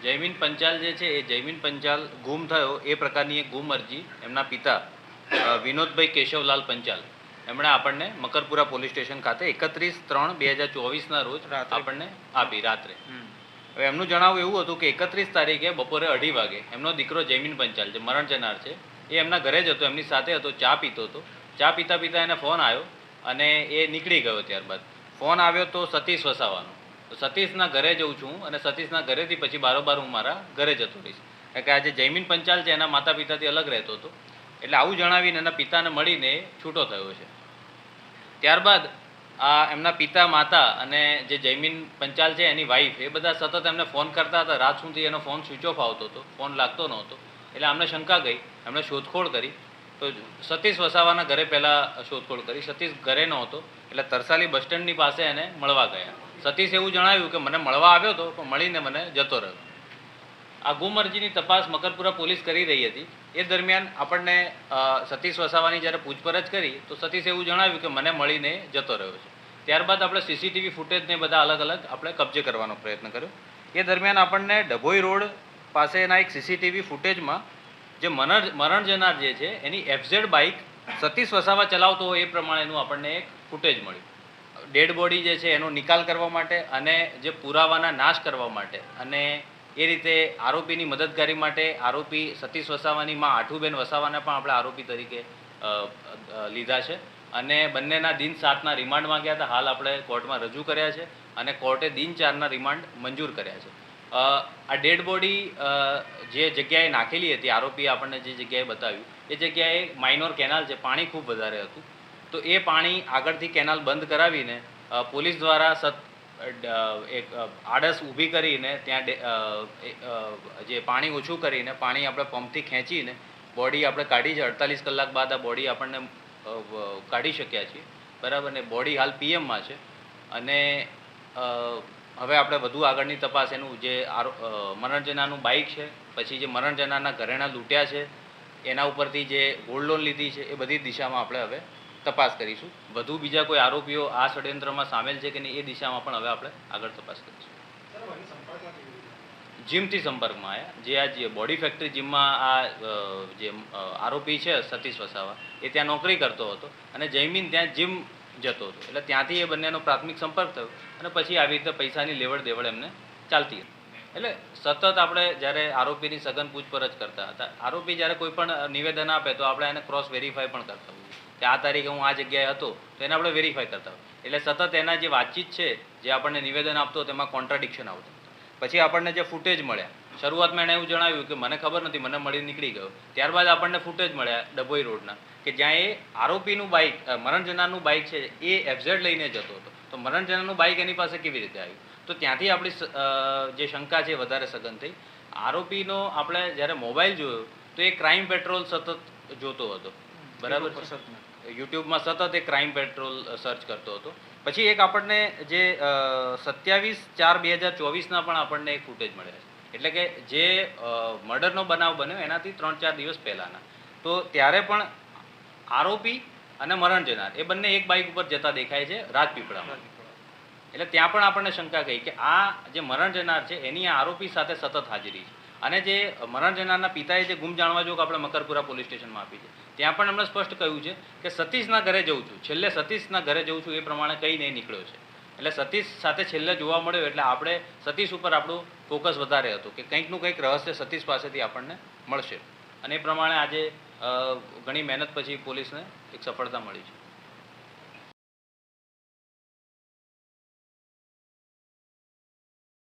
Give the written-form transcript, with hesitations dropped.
જયમીન પંચાલ જે છે એ જયમીન પંચાલ ગુમ થયો એ પ્રકારની એક ગુમ અરજી એમના પિતા વિનોદભાઈ કેશવલાલ પંચાલ એમણે આપણને મકરપુરા પોલીસ સ્ટેશન ખાતે 31/3/2024ના રોજ આપણને આપી રાત્રે. હવે એમનું જણાવવું એવું હતું કે 31 તારીખે બપોરે 2:30 વાગે એમનો દીકરો જયમીન પંચાલ જે મરણ જનાર છે એ એમના ઘરે જ હતો, એમની સાથે હતો, ચા પીતો હતો. ચા પીતા પીતા એને ફોન આવ્યો અને એ નીકળી ગયો. ત્યારબાદ ફોન આવ્યો તો સતીશ વસાવાનો. તો સતીશના ઘરે જઉં છું અને સતીશના ઘરેથી પછી બારોબાર હું મારા ઘરે જતો રહીશ. કારણ કે આ જે જયમીન પંચાલ છે એના માતા પિતાથી અલગ રહેતો હતો. એટલે આવું જણાવીને એના પિતાને મળીને છૂટો થયો છે. ત્યારબાદ આ એમના પિતા, માતા અને જે જયમીન પંચાલ છે એની વાઈફ એ બધા સતત એમને ફોન કરતા હતા. રાત સુધી એનો ફોન સ્વિચ ઓફ આવતો હતો, ફોન લાગતો નહોતો. એટલે અમને શંકા ગઈ, એમણે શોધખોળ કરી. તો સતીશ વસાવાના ઘરે પહેલાં શોધખોળ કરી. સતીશ ઘરે નહોતો એટલે તરસાલી બસ સ્ટેન્ડની પાસે એને મળવા ગયા. સતીશ એવું જણાવ્યું કે મને મળવા આવ્યો હતો પણ મળીને મને જતો રહ્યો. આ ગુમ અરજીની તપાસ મકરપુરા પોલીસ કરી રહી હતી. એ દરમિયાન આપણને સતીશ વસાવાની જ્યારે પૂછપરછ કરી તો સતીશ એવું જણાવ્યું કે મને મળીને જતો રહ્યો છે. ત્યારબાદ આપણે સીસીટીવી ફૂટેજને બધા અલગ અલગ આપણે કબજે કરવાનો પ્રયત્ન કર્યો. એ દરમિયાન આપણને ડભોઈ રોડ પાસેના એક સીસીટીવી ફૂટેજમાં જે મરણ જનાર જે છે એની એફઝેડ બાઇક સતીશ વસાવા ચલાવતો હોય એ પ્રમાણેનું આપણને એક ફૂટેજ મળ્યું. ડેડ બોડી જે છે એનો નિકાલ કરવા માટે અને જે પુરાવાના નાશ કરવા માટે અને એ રીતે આરોપીની મદદગારી માટે આરોપી સતીશ વસાવાની માં આઠુબેન વસાવાને પણ આપણે આરોપી તરીકે લીધા છે અને બંનેના દિન 7ના રિમાન્ડ માંગ્યા હતા. હાલ આપણે કોર્ટમાં રજૂ કર્યા છે અને કોર્ટે દિન 4ના રિમાન્ડ મંજૂર કર્યા છે. આ ડેડ બોડી જે જગ્યાએ નાખેલી હતી, આરોપીએ આપણને જે જગ્યાએ બતાવ્યું એ જગ્યાએ માઇનોર કેનાલ છે, પાણી ખૂબ વધારે હતું. તો એ પાણી આગળથી કેનાલ બંધ કરાવીને પોલીસ દ્વારા એક આડસ ઊભી કરીને ત્યાં જે પાણી ઓછું કરીને પાણી આપણે પંપથી ખેંચીને બોડી આપણે કાઢી છે. 48 કલાક બાદ આ બોડી આપણને કાઢી શક્યા છીએ, બરાબર. ને બોડી હાલ પીએમમાં છે અને હવે આપણે વધુ આગળની તપાસ એનું જે મરણ જનારનું બાઇક છે, પછી જે મરણ જનારના ઘરેણાં લૂંટ્યા છે, એના ઉપરથી જે ગોલ્ડ લોન લીધી છે, એ બધી દિશામાં આપણે હવે તપાસ કરીશું. વધુ બીજા કોઈ આરોપીઓ આ ષડયંત્રમાં સામેલ છે કે નહીં એ દિશામાં પણ હવે આપણે આગળ તપાસ કરીશું. જીમથી સંપર્કમાં આવ્યા. જે આ બોડી ફેક્ટરી જીમમાં આ જે આરોપી છે સતીશ વસાવા એ ત્યાં નોકરી કરતો હતો અને જયમીન ત્યાં જીમ જતો હતો. એટલે ત્યાંથી એ બંનેનો પ્રાથમિક સંપર્ક થયો અને પછી આવી રીતે પૈસાની લેવડ દેવડ એમને ચાલતી હતી. એટલે સતત આપણે જ્યારે આરોપીની સઘન પૂછપરછ કરતા હતા, આરોપી જ્યારે કોઈ પણ નિવેદન આપે તો આપણે એને ક્રોસ વેરીફાઈ પણ કરતા હોઈએ કે આ તારીખે હું આ જગ્યાએ હતો, તો એને આપણે વેરીફાઈ કરતા હોય. એટલે સતત એના જે વાતચીત છે, જે આપણને નિવેદન આપતો તેમાં કોન્ટ્રાડિક્શન આવતું. પછી આપણને જે ફૂટેજ મળ્યા, શરૂઆતમાં એણે એવું જણાવ્યું કે મને ખબર નથી, મને મળી નીકળી ગયો. ત્યારબાદ આપણને ફૂટેજ મળ્યા ડભોઈ રોડના કે જ્યાં એ આરોપીનું બાઇક, મરણ જનારનું બાઇક છે એ એફઝેડ લઈને જતો હતો. તો મરણ જનારનું બાઇક એની પાસે કેવી રીતે આવ્યું? તો ત્યાંથી આપણી જે શંકા છે વધારે સઘન થઈ. આરોપીનો આપણે જ્યારે મોબાઈલ જોયો તો એ ક્રાઇમ પેટ્રોલ સતત જોતો હતો, બરાબર. યુટ્યુબમાં સતત એ ક્રાઇમ પેટ્રોલ સર્ચ કરતો હતો. પછી એક આપણને જે 27/4/2024ના પણ આપણને એક ફૂટેજ મળ્યા છે. એટલે કે જે મર્ડરનો બનાવ બન્યો એનાથી 3-4 દિવસ પહેલાંના. તો ત્યારે પણ આરોપી અને મરણ જનાર એ બંને એક બાઇક ઉપર જતા દેખાય છે રાજપીપળામાં. એટલે ત્યાં પણ આપણને શંકા ગઈ કે આ જે મરણ જનાર છે એની આ આરોપી સાથે સતત હાજરી છે. અને જે મરણ જનારના પિતાએ જે ગુમ જાણવા જોગ આપણે મકરપુરા પોલીસ સ્ટેશનમાં આપી છે, ત્યાં પણ એમણે સ્પષ્ટ કહ્યું છે કે સતીશના ઘરે જઉં છું, છેલ્લે સતીશના ઘરે જઉં છું એ પ્રમાણે કંઈ નહીં નીકળ્યો છે. એટલે સતીશ સાથે છેલ્લે જોવા મળ્યો એટલે આપણે સતીશ ઉપર આપણું ફોકસ વધારે હતું કે કંઈકનું કંઈક રહસ્ય સતીશ પાસેથી આપણને મળશે. અને એ પ્રમાણે આજે ઘણી મહેનત પછી પોલીસને એક સફળતા મળી છે.